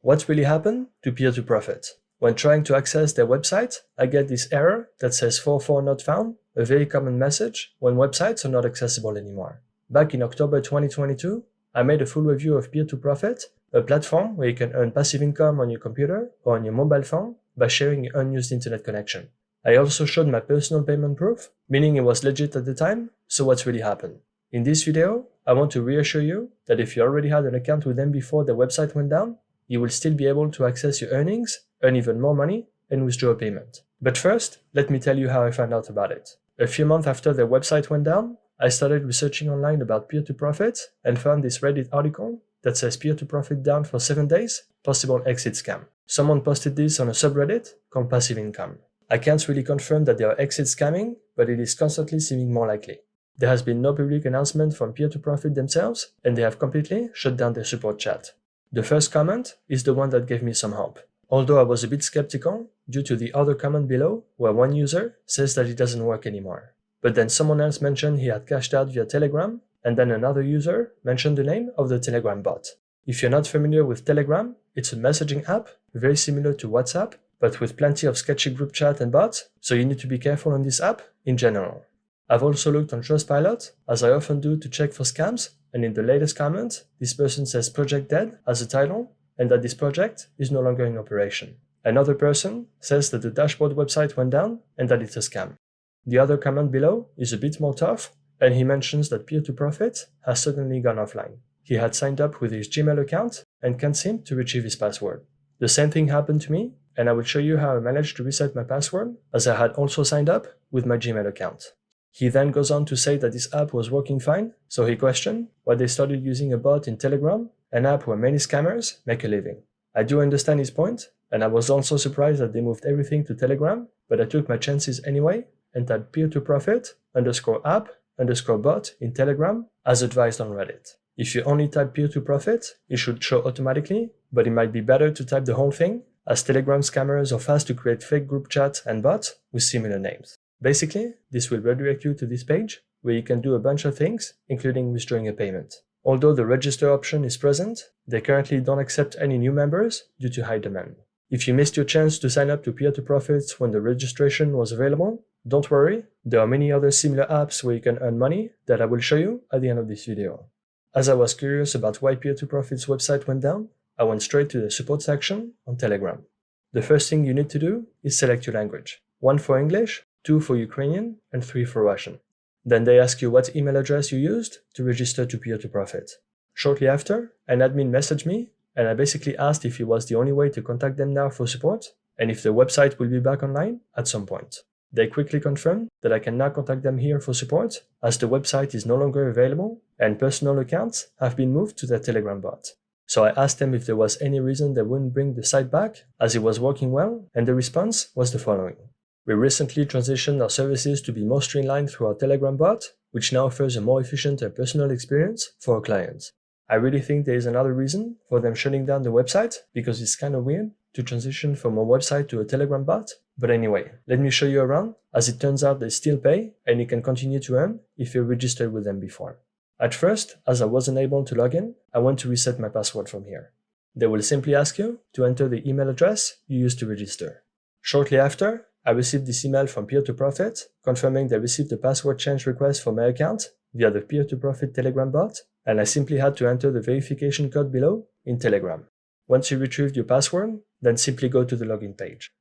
What really happened to Peer2Profit? When trying to access their website, I get this error that says 44 not found, a very common message when websites are not accessible anymore. Back in October 2022, I made a full review of Peer2Profit, a platform where you can earn passive income on your computer or on your mobile phone by sharing your unused internet connection. I also showed my personal payment proof, meaning it was legit at the time, so what's really happened? In this video, I want to reassure you that if you already had an account with them before their website went down, you will still be able to access your earnings, earn even more money, and withdraw a payment. But first, let me tell you how I found out about it. A few months after their website went down, I started researching online about Peer2Profit and found this Reddit article that says Peer2Profit down for 7 days, possible exit scam. Someone posted this on a subreddit called Passive Income. I can't really confirm that they are exit scamming, but it is constantly seeming more likely. There has been no public announcement from Peer2Profit themselves, and they have completely shut down their support chat. The first comment is the one that gave me some hope, although I was a bit skeptical due to the other comment below where one user says that it doesn't work anymore. But then someone else mentioned he had cashed out via Telegram, and then another user mentioned the name of the Telegram bot. If you're not familiar with Telegram, it's a messaging app very similar to WhatsApp, but with plenty of sketchy group chat and bots, so you need to be careful on this app in general. I've also looked on Trustpilot, as I often do, to check for scams, and in the latest comment, this person says project dead as a title, and that this project is no longer in operation. Another person says that the dashboard website went down and that it's a scam. The other comment below is a bit more tough, and he mentions that Peer2Profit has suddenly gone offline. He had signed up with his Gmail account and can't seem to retrieve his password. The same thing happened to me, and I will show you how I managed to reset my password, as I had also signed up with my Gmail account. He then goes on to say that this app was working fine, so he questioned why they started using a bot in Telegram, an app where many scammers make a living. I do understand his point, and I was also surprised that they moved everything to Telegram, but I took my chances anyway and typed Peer2Profit_app_bot in Telegram as advised on Reddit. If you only type Peer2Profit, it should show automatically, but it might be better to type the whole thing, as Telegram scammers are fast to create fake group chats and bots with similar names. Basically, this will redirect you to this page, where you can do a bunch of things, including withdrawing a payment. Although the register option is present, they currently don't accept any new members due to high demand. If you missed your chance to sign up to Peer2Profit when the registration was available, don't worry, there are many other similar apps where you can earn money that I will show you at the end of this video. As I was curious about why Peer2Profit's website went down, I went straight to the support section on Telegram. The first thing you need to do is select your language. 1 for English, 2 for Ukrainian, and 3 for Russian. Then they ask you what email address you used to register to Peer2Profit. Shortly after, an admin messaged me, and I basically asked if it was the only way to contact them now for support, and if the website will be back online at some point. They quickly confirmed that I can now contact them here for support, as the website is no longer available, and personal accounts have been moved to their Telegram bot. So I asked them if there was any reason they wouldn't bring the site back, as it was working well, and the response was the following. We recently transitioned our services to be more streamlined through our Telegram bot, which now offers a more efficient and personal experience for our clients. I really think there is another reason for them shutting down the website, because it's kind of weird to transition from a website to a Telegram bot. But anyway, let me show you around, as it turns out they still pay and you can continue to earn if you're registered with them before. At first, as I wasn't able to log in, I went to reset my password from here. They will simply ask you to enter the email address you used to register. Shortly after, I received this email from Peer2Profit confirming they received a password change request for my account via the Peer2Profit Telegram bot, and I simply had to enter the verification code below in Telegram. Once you retrieved your password, then simply go to the login page.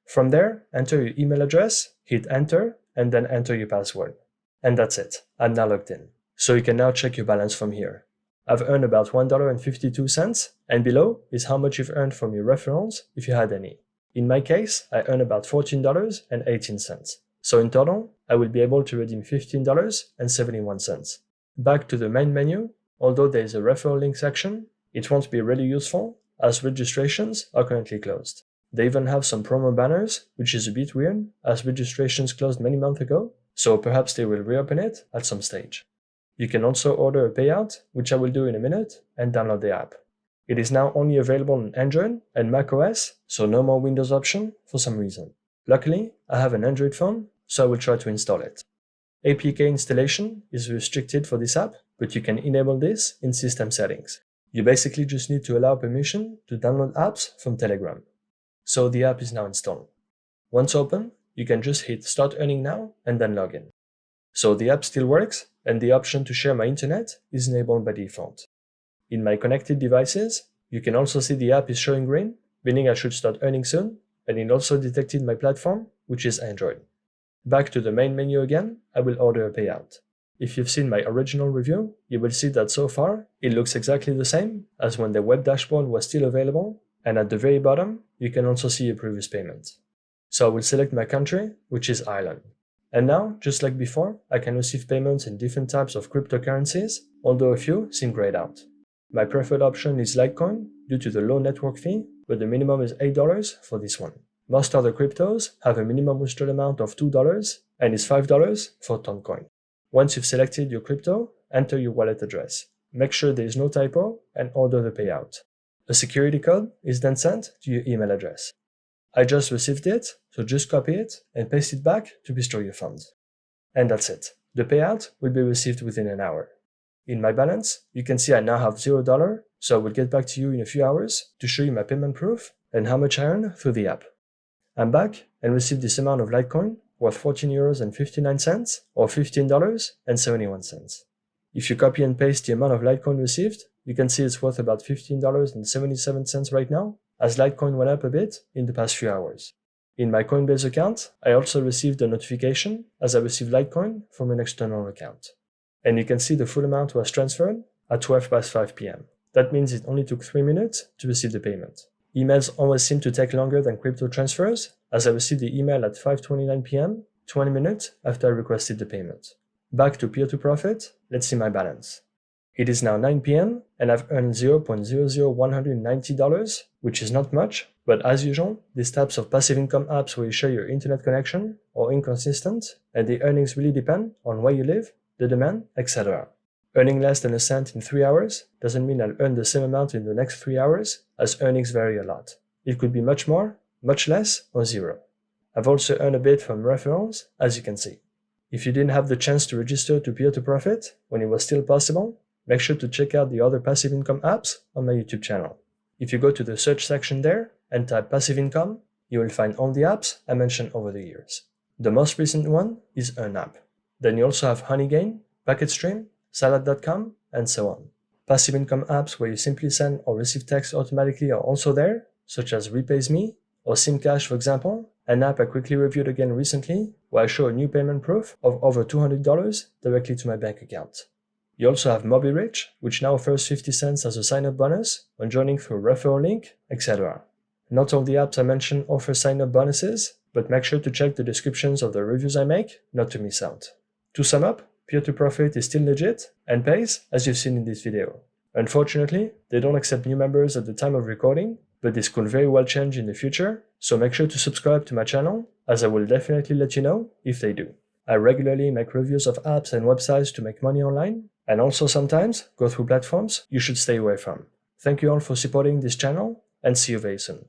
From there, enter your email address, hit enter, and then enter your password. And that's it, I'm now logged in. So you can now check your balance from here. I've earned about $1.52, and below is how much you've earned from your referrals if you had any. In my case, I earn about $14.18. So in total, I will be able to redeem $15.71. Back to the main menu, although there is a referral link section, it won't be really useful as registrations are currently closed. They even have some promo banners, which is a bit weird as registrations closed many months ago, so perhaps they will reopen it at some stage. You can also order a payout, which I will do in a minute, and download the app. It is now only available on Android and macOS, so no more Windows option for some reason. Luckily, I have an Android phone, so I will try to install it. APK installation is restricted for this app, but you can enable this in system settings. You basically just need to allow permission to download apps from Telegram. So the app is now installed. Once open, you can just hit Start Earning Now and then log in. So the app still works, and the option to share my internet is enabled by default. In my connected devices, you can also see the app is showing green, meaning I should start earning soon, and it also detected my platform, which is Android. Back to the main menu again, I will order a payout. If you've seen my original review, you will see that so far, it looks exactly the same as when the web dashboard was still available, and at the very bottom, you can also see a previous payment. So I will select my country, which is Ireland. And now, just like before, I can receive payments in different types of cryptocurrencies, although a few seem grayed out. My preferred option is Litecoin due to the low network fee, but the minimum is $8 for this one. Most other cryptos have a minimum withdrawal amount of $2 and is $5 for Toncoin. Once you've selected your crypto, enter your wallet address. Make sure there is no typo and order the payout. A security code is then sent to your email address. I just received it, so just copy it and paste it back to restore your funds. And that's it. The payout will be received within an hour. In my balance, you can see I now have $0, so I will get back to you in a few hours to show you my payment proof and how much I earned through the app. I'm back and received this amount of Litecoin worth €14.59 or $15.71. If you copy and paste the amount of Litecoin received, you can see it's worth about $15.77 right now, as Litecoin went up a bit in the past few hours. In my Coinbase account, I also received a notification as I received Litecoin from an external account. And you can see the full amount was transferred at 5 p.m. That means it only took 3 minutes to receive the payment. Emails always seem to take longer than crypto transfers, as I received the email at 5:29 p.m., 20 minutes after I requested the payment. Back to Peer2Profit, let's see my balance. It is now 9 p.m. and I've earned $0.00190, which is not much, but as usual, these types of passive income apps where you share your internet connection are inconsistent, and the earnings really depend on where you live, the demand, etc. Earning less than a cent in 3 hours doesn't mean I'll earn the same amount in the next 3 hours, as earnings vary a lot. It could be much more, much less, or zero. I've also earned a bit from referrals, as you can see. If you didn't have the chance to register to Peer2Profit when it was still possible, make sure to check out the other passive income apps on my YouTube channel. If you go to the search section there and type passive income, you will find all the apps I mentioned over the years. The most recent one is EarnApp. Then you also have Honeygain, PacketStream, Salad.com, and so on. Passive income apps where you simply send or receive text automatically are also there, such as RepaysMe or SimCash, for example, an app I quickly reviewed again recently where I show a new payment proof of over $200 directly to my bank account. You also have MobiRich, which now offers 50 cents as a sign-up bonus when joining through a referral link, etc. Not all the apps I mentioned offer sign-up bonuses, but make sure to check the descriptions of the reviews I make not to miss out. To sum up, Peer2Profit is still legit and pays, as you've seen in this video. Unfortunately, they don't accept new members at the time of recording, but this could very well change in the future, so make sure to subscribe to my channel, as I will definitely let you know if they do. I regularly make reviews of apps and websites to make money online, and also sometimes go through platforms you should stay away from. Thank you all for supporting this channel, and see you very soon.